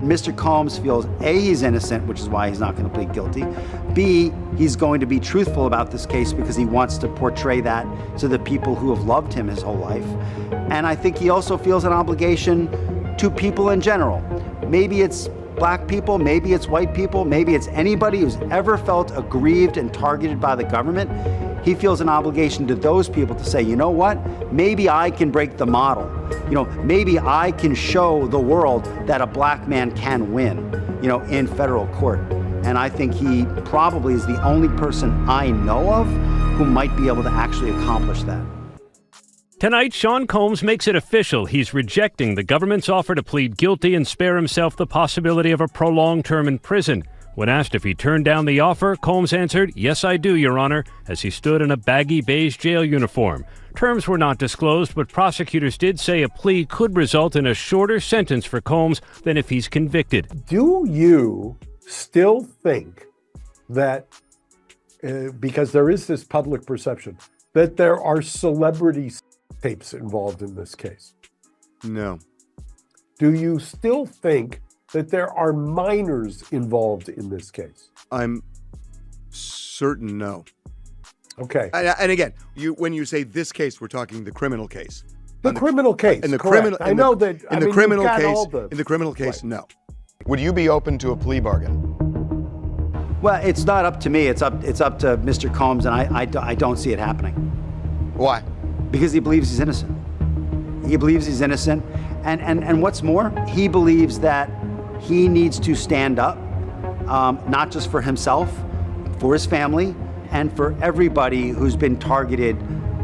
Mr. Combs feels A, he's innocent, which is why he's not going to plead guilty. B, he's going to be truthful about this case because he wants to portray that to the people who have loved him his whole life. And I think he also feels an obligation to people in general. Maybe it's black people, maybe it's white people, maybe it's anybody who's ever felt aggrieved and targeted by the government. He feels an obligation to those people to say, you know what, maybe I can break the model. Maybe I can show the world that a black man can win, in federal court. And I think he probably is the only person I know of who might be able to actually accomplish that. Tonight, Sean Combs makes it official. He's rejecting the government's offer to plead guilty and spare himself the possibility of a prolonged term in prison. When asked if he turned down the offer, Combs answered, "Yes, I do, Your Honor," as he stood in a baggy beige jail uniform. Terms were not disclosed, but prosecutors did say a plea could result in a shorter sentence for Combs than if he's convicted. Do you still think that, because there is this public perception, that there are celebrity tapes involved in this case? No. Do you still think that there are minors involved in this case? I'm certain no. Okay. And again, when you say this case, we're talking the criminal case. The criminal case. In the correct. criminal, I know that. In the criminal case. The, in the criminal case, right. No. Would you be open to a plea bargain? Well, it's not up to me. It's up to Mr. Combs, and I don't see it happening. Why? Because he believes he's innocent. He believes he's innocent. And what's more, he believes that he needs to stand up, not just for himself, for his family, and for everybody who's been targeted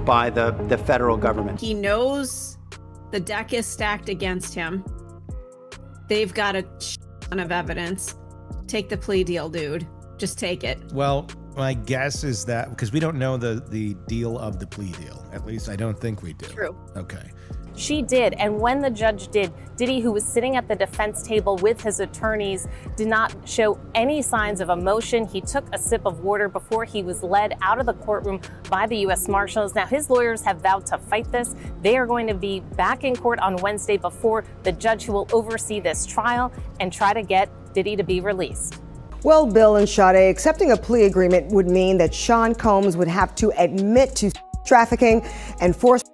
by the federal government. He knows the deck is stacked against him. They've got a ton of evidence. Take the plea deal, dude. Just take it. Well, my guess is that, because we don't know the deal of the plea deal. At least I don't think we do. True. Okay. She did, and when the judge did, Diddy, who was sitting at the defense table with his attorneys, did not show any signs of emotion. He took a sip of water before he was led out of the courtroom by the U.S. Marshals. Now, his lawyers have vowed to fight this. They are going to be back in court on Wednesday before the judge who will oversee this trial and try to get Diddy to be released. Well, Bill and Sade, accepting a plea agreement would mean that Sean Combs would have to admit to trafficking and forced.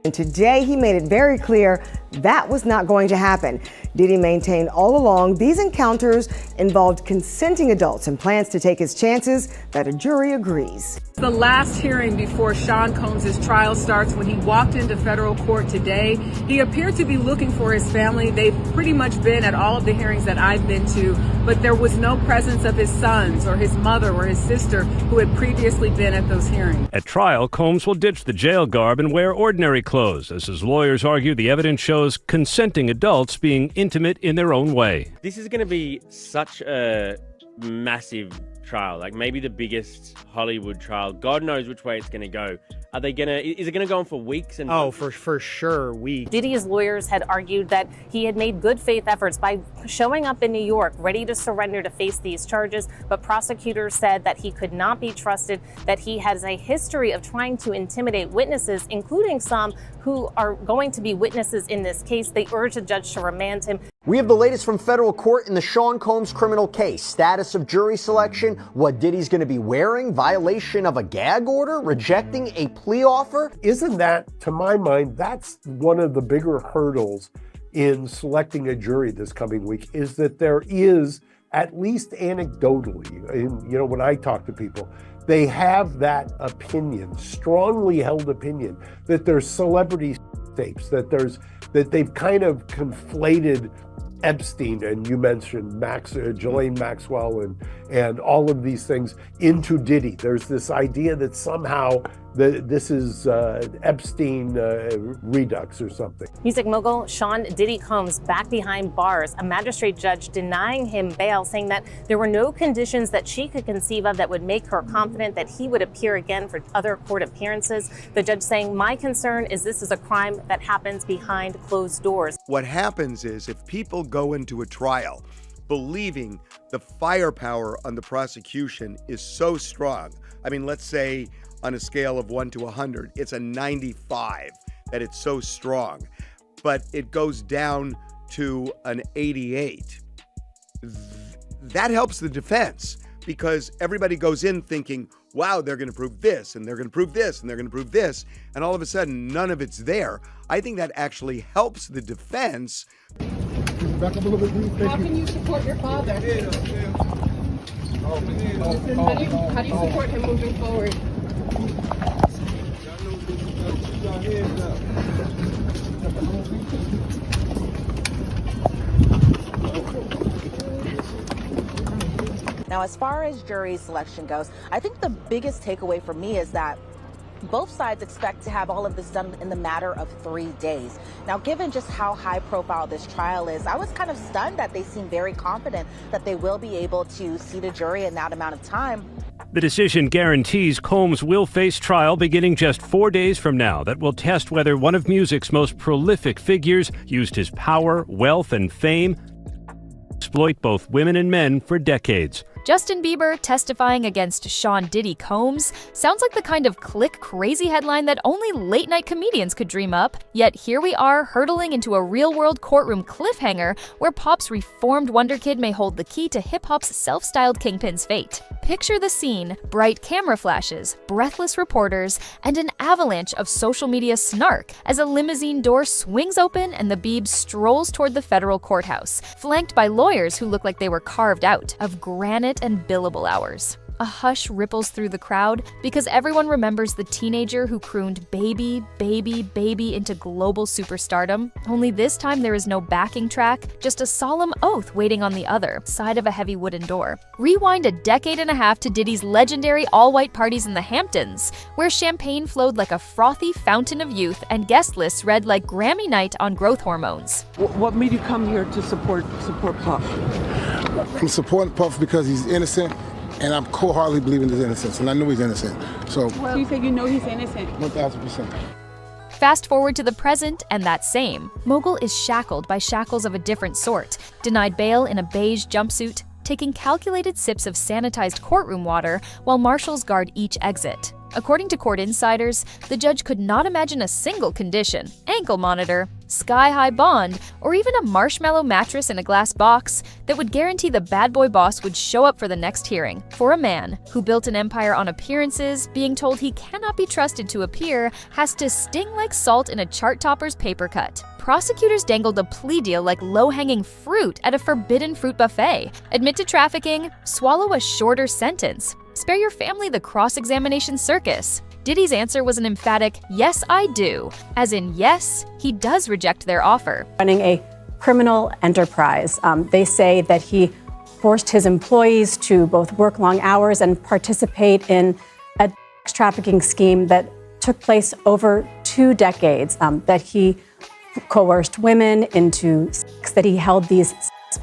And today he made it very clear that was not going to happen. Diddy maintained all along these encounters involved consenting adults and plans to take his chances that a jury agrees. The last hearing before Sean Combs' trial starts, when he walked into federal court today, he appeared to be looking for his family. They've pretty much been at all of the hearings that I've been to, but there was no presence of his sons or his mother or his sister who had previously been at those hearings. At trial, Combs will ditch the jail garb and wear ordinary clothes. As his lawyers argue, the evidence shows consenting adults being intimate in their own way. This is going to be such a massive trial, like maybe the biggest Hollywood trial. God knows which way it's going to go. Is it going to go on for weeks? And for sure, weeks. Diddy's lawyers had argued that he had made good faith efforts by showing up in New York, ready to surrender to face these charges. But prosecutors said that he could not be trusted, that he has a history of trying to intimidate witnesses, including some who are going to be witnesses in this case. They urged the judge to remand him. We have the latest from federal court in the Sean Combs criminal case. Status of jury selection, what Diddy's going to be wearing, violation of a gag order, rejecting a plea offer. Isn't that, to my mind, that's one of the bigger hurdles in selecting a jury this coming week, is that there is, at least anecdotally, when I talk to people, they have that opinion, strongly held opinion, that there's celebrity tapes, that they've kind of conflated Epstein, and you mentioned Ghislaine Maxwell and all of these things into Diddy. There's this idea that somehow this is Epstein redux or something. Music mogul Sean Diddy Combs back behind bars. A magistrate judge denying him bail, saying that there were no conditions that she could conceive of that would make her confident that he would appear again for other court appearances. The judge saying, my concern is this is a crime that happens behind closed doors. What happens is if people go into a trial believing the firepower on the prosecution is so strong, I mean, let's say on a scale of 1 to 100, it's a 95 that it's so strong, but it goes down to an 88 that helps the defense because everybody goes in thinking, wow, they're going to prove this, and they're going to prove this, and they're going to prove this, and all of a sudden, none of it's there. I think that actually helps the defense. Back up a little bit, please. How can you support your father? How do you support him moving forward? Now, as far as jury selection goes, I think the biggest takeaway for me is that both sides expect to have all of this done in the matter of 3 days. Now, given just how high profile this trial is, I was kind of stunned that they seem very confident that they will be able to seat a jury in that amount of time. The decision guarantees Combs will face trial beginning just 4 days from now that will test whether one of music's most prolific figures used his power, wealth, and fame to exploit both women and men for decades. Justin Bieber testifying against Sean Diddy Combs sounds like the kind of click-crazy headline that only late-night comedians could dream up. Yet here we are, hurtling into a real-world courtroom cliffhanger where Pop's reformed wonder kid may hold the key to hip-hop's self-styled kingpin's fate. Picture the scene: bright camera flashes, breathless reporters, and an avalanche of social media snark as a limousine door swings open and the Biebs strolls toward the federal courthouse, flanked by lawyers who look like they were carved out of granite and billable hours. A hush ripples through the crowd because everyone remembers the teenager who crooned "baby, baby, baby" into global superstardom. Only this time there is no backing track, just a solemn oath waiting on the other side of a heavy wooden door. Rewind a decade and a half to Diddy's legendary all-white parties in the Hamptons, where champagne flowed like a frothy fountain of youth and guest lists read like Grammy night on growth hormones. What made you come here to support Puff? I'm supporting Puff because he's innocent. And I'm wholeheartedly believing his innocence, and I knew he's innocent. So you say you know he's innocent? 1,000%. Fast forward to the present, and that same mogul is shackled by shackles of a different sort, denied bail in a beige jumpsuit, taking calculated sips of sanitized courtroom water while marshals guard each exit. According to court insiders, the judge could not imagine a single condition, ankle monitor, sky-high bond, or even a marshmallow mattress in a glass box that would guarantee the bad boy boss would show up for the next hearing. For a man who built an empire on appearances, being told he cannot be trusted to appear has to sting like salt in a chart topper's paper cut. Prosecutors dangled a plea deal like low-hanging fruit at a forbidden fruit buffet. Admit to trafficking, swallow a shorter sentence. Spare your family the cross-examination circus. Diddy's answer was an emphatic, "Yes, I do," as in yes, he does reject their offer. Running a criminal enterprise. They say that he forced his employees to both work long hours and participate in a sex trafficking scheme that took place over 2 decades, that he coerced women into sex, that he held these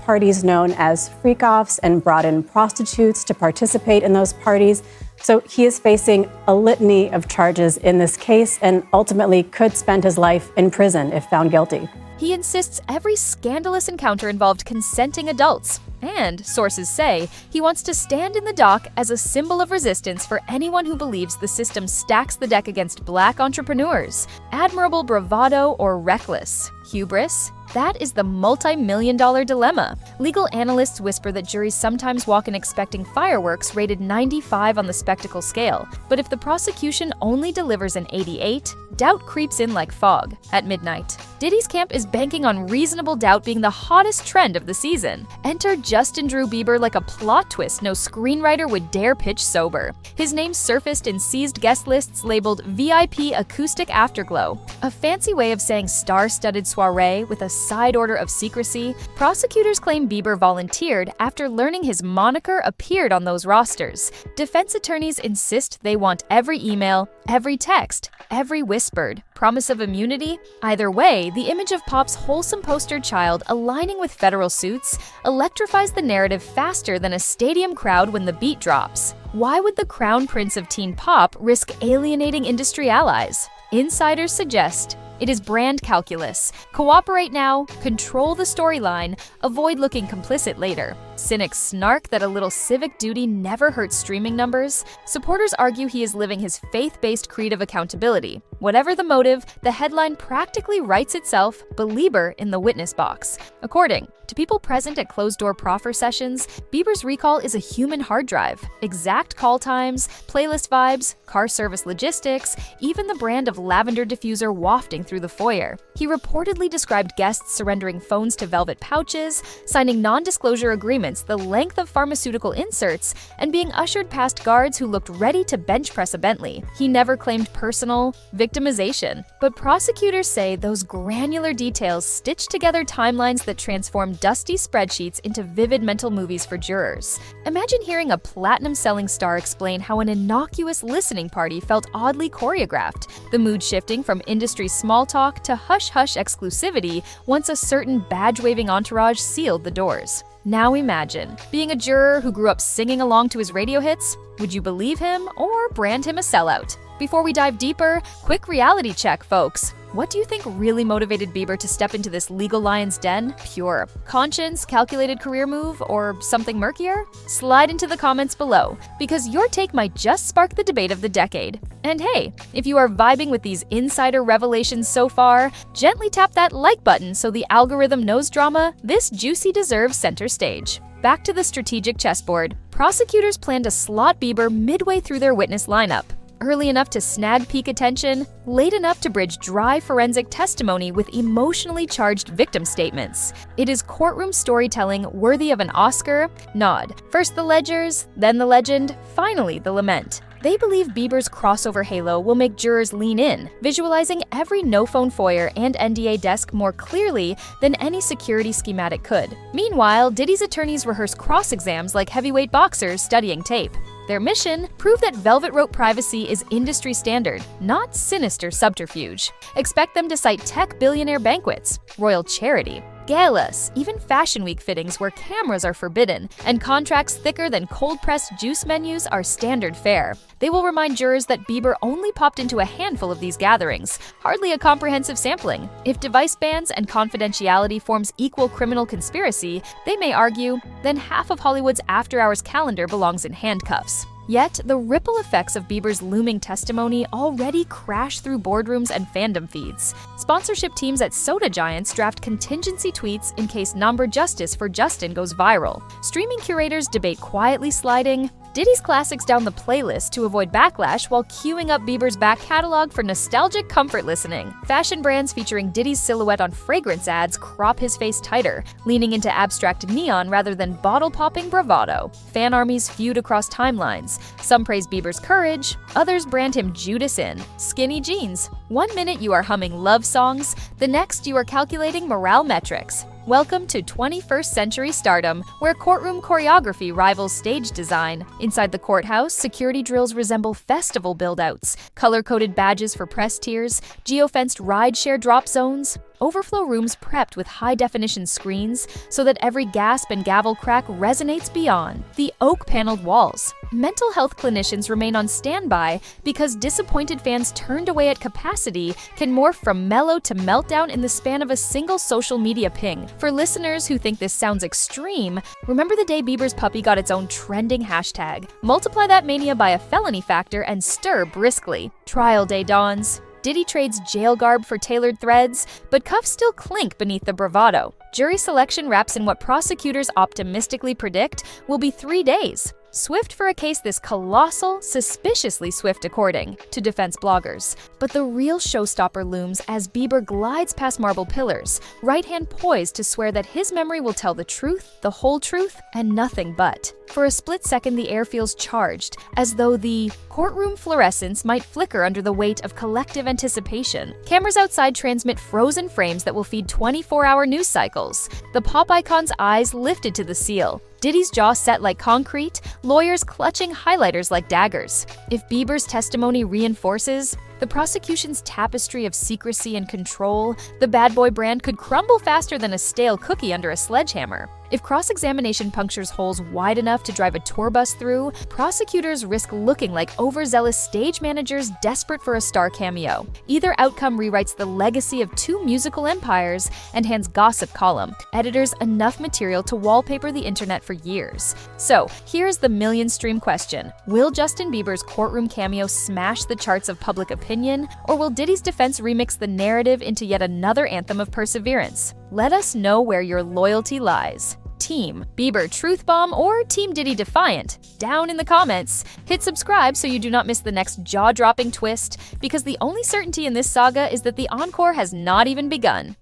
parties known as freak-offs and brought in prostitutes to participate in those parties. So he is facing a litany of charges in this case and ultimately could spend his life in prison if found guilty. He insists every scandalous encounter involved consenting adults. And, sources say, he wants to stand in the dock as a symbol of resistance for anyone who believes the system stacks the deck against black entrepreneurs. Admirable bravado or reckless hubris? That is the multi-million-dollar dilemma. Legal analysts whisper that juries sometimes walk in expecting fireworks rated 95 on the spectacle scale. But if the prosecution only delivers an 88, doubt creeps in like fog. At midnight, Diddy's camp is banking on reasonable doubt being the hottest trend of the season. Enter Justin Drew Bieber like a plot twist no screenwriter would dare pitch sober. His name surfaced in seized guest lists labeled VIP Acoustic Afterglow, a fancy way of saying star-studded soiree with a side order of secrecy. Prosecutors claim Bieber volunteered after learning his moniker appeared on those rosters. Defense attorneys insist they want every email, every text, every whispered promise of immunity. Either way, the image of Pop's wholesome poster child aligning with federal suits electrifies the narrative faster than a stadium crowd when the beat drops. Why would the crown prince of teen pop risk alienating industry allies? Insiders suggest it is brand calculus. Cooperate now, control the storyline, avoid looking complicit later. Cynics snark that a little civic duty never hurts streaming numbers. Supporters argue he is living his faith-based creed of accountability. Whatever the motive, the headline practically writes itself, "Belieber in the witness box." According to people present at closed-door proffer sessions, Bieber's recall is a human hard drive. Exact call times, playlist vibes, car service logistics, even the brand of lavender diffuser wafting through the foyer. He reportedly described guests surrendering phones to velvet pouches, signing non-disclosure agreements the length of pharmaceutical inserts, and being ushered past guards who looked ready to bench press a Bentley. He never claimed personal victimization, but prosecutors say those granular details stitch together timelines that transform dusty spreadsheets into vivid mental movies for jurors. Imagine hearing a platinum-selling star explain how an innocuous listening party felt oddly choreographed, the mood shifting from industry small talk to hush-hush exclusivity once a certain badge-waving entourage sealed the doors. Now imagine being a juror who grew up singing along to his radio hits. Would you believe him or brand him a sellout? Before we dive deeper, quick reality check, folks. What do you think really motivated Bieber to step into this legal lion's den? Pure conscience, calculated career move, or something murkier? Slide into the comments below, because your take might just spark the debate of the decade. And hey, if you are vibing with these insider revelations so far, gently tap that like button so the algorithm knows drama this juicy deserves center stage. Back to the strategic chessboard. Prosecutors plan to slot Bieber midway through their witness lineup. Early enough to snag peak attention, late enough to bridge dry forensic testimony with emotionally charged victim statements. It is courtroom storytelling worthy of an Oscar? Nod. First the ledgers, then the legend, finally the lament. They believe Bieber's crossover halo will make jurors lean in, visualizing every no-phone foyer and NDA desk more clearly than any security schematic could. Meanwhile, Diddy's attorneys rehearse cross-exams like heavyweight boxers studying tape. Their mission? Prove that velvet rope privacy is industry standard, not sinister subterfuge. Expect them to cite tech billionaire banquets, royal charity, galas, even Fashion Week fittings where cameras are forbidden, and contracts thicker than cold-pressed juice menus are standard fare. They will remind jurors that Bieber only popped into a handful of these gatherings, hardly a comprehensive sampling. If device bans and confidentiality forms equal criminal conspiracy, they may argue, then half of Hollywood's after-hours calendar belongs in handcuffs. Yet, the ripple effects of Bieber's looming testimony already crash through boardrooms and fandom feeds. Sponsorship teams at soda giants draft contingency tweets in case Nombre Justice for Justin goes viral. Streaming curators debate quietly sliding Diddy's classics down the playlist to avoid backlash while queuing up Bieber's back catalog for nostalgic comfort listening. Fashion brands featuring Diddy's silhouette on fragrance ads crop his face tighter, leaning into abstract neon rather than bottle-popping bravado. Fan armies feud across timelines. Some praise Bieber's courage, others brand him Judas in skinny jeans. One minute you are humming love songs, the next you are calculating morale metrics. Welcome to 21st century stardom, where courtroom choreography rivals stage design. Inside the courthouse, security drills resemble festival build-outs, color-coded badges for press tiers, geo-fenced ride-share drop zones, overflow rooms prepped with high-definition screens so that every gasp and gavel crack resonates beyond the oak-paneled walls. Mental health clinicians remain on standby because disappointed fans turned away at capacity can morph from mellow to meltdown in the span of a single social media ping. For listeners who think this sounds extreme, remember the day Bieber's puppy got its own trending hashtag. Multiply that mania by a felony factor and stir briskly. Trial day dawns. Diddy trades jail garb for tailored threads, but cuffs still clink beneath the bravado. Jury selection wraps in what prosecutors optimistically predict will be 3 days. Swift for a case this colossal, suspiciously swift according to defense bloggers. But the real showstopper looms as Bieber glides past marble pillars, right hand poised to swear that his memory will tell the truth, the whole truth, and nothing but. For a split second, the air feels charged, as though the courtroom fluorescence might flicker under the weight of collective anticipation. Cameras outside transmit frozen frames that will feed 24-hour news cycles. The pop icon's eyes lifted to the seal. Diddy's jaw set like concrete, lawyers clutching highlighters like daggers. If Bieber's testimony reinforces the prosecution's tapestry of secrecy and control, the bad boy brand could crumble faster than a stale cookie under a sledgehammer. If cross-examination punctures holes wide enough to drive a tour bus through, prosecutors risk looking like overzealous stage managers desperate for a star cameo. Either outcome rewrites the legacy of 2 musical empires and hands gossip column editors enough material to wallpaper the internet for years. So, here's the million-stream question. Will Justin Bieber's courtroom cameo smash the charts of public opinion? opinion, or will Diddy's defense remix the narrative into yet another anthem of perseverance? Let us know where your loyalty lies. Team Bieber Truth Bomb or Team Diddy Defiant? Down in the comments. Hit subscribe so you do not miss the next jaw-dropping twist, because the only certainty in this saga is that the encore has not even begun.